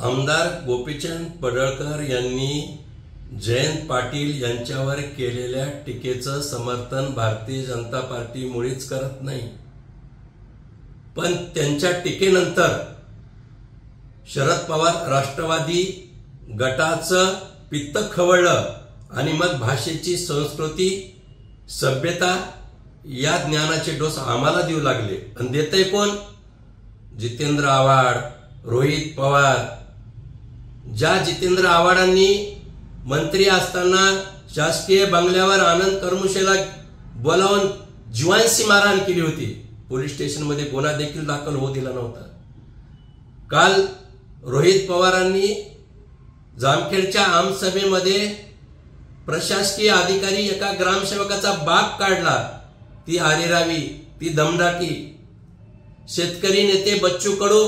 आमदार गोपीचंद पडळकर यांनी जयंत पाटील यांच्यावर केलेल्या टीकेचं समर्थन भारतीय जनता पार्टी मुळीच करत नाही। पण त्यांच्या टीकेनंतर शरद पवार राष्ट्रवादी गटाचं पित्त खवळलं आणि मग भाषेची संस्कृती सभ्यता या ज्ञानाचे डोस आम्हाला देऊ लागले। आणि देतय कोण? जितेंद्र आव्हाड, रोहित पवार। ज्या जितेंद्र आव्हाडांनी मंत्री असताना शासकीय बंगल्यावर आनंद करमुशेला बोलावून जीवांशी मारहाण केली होती, पोलीस स्टेशनमध्ये गुन्हा देखील दाखल होऊ दिला नव्हता। काल रोहित पवारांनी जामखेडच्या आमसभेमध्ये प्रशासकीय अधिकारी एका ग्रामसेवकाचा बाप काढला। ती आरेरावी, ती दमदाटी। शेतकरी नेते बच्चू कडू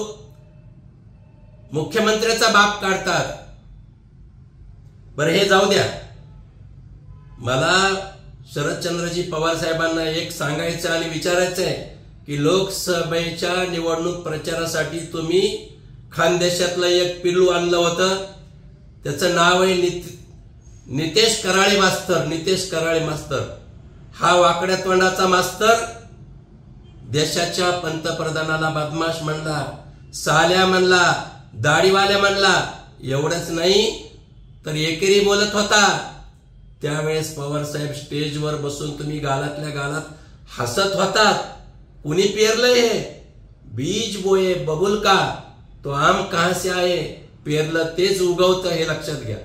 मुख्यमंत्र्याचा बाप काढतात। बरं हे जाऊ द्या, मला शरदचंद्रजी पवार साहेबांना एक सांगायचं आणि विचारायचं आहे की लोकसभेच्या निवडणूक प्रचारासाठी तुम्ही खानदेशातलं एक पिल्लू आणलं होतं, त्याचं नाव आहे नितेश कराळे मास्तर। नितेश कराळे मास्तर हा वाकड्या तोंडाचा मास्तर देशाच्या पंतप्रधानाला बदमाश म्हणला, साल्या म्हणला, दाढीवाल्या म्हणला। एवढंच नाही तर एकेरी बोलत होता। त्यावेळेस पवार साहेब स्टेजवर बसून तुम्ही गालातल्या गालात हसत होतात। कुणी पेरलंय हे? बीज बोये बबुल का तो आम कहां से आए, पेरलं तेच उगवतं हे लक्षात घ्या।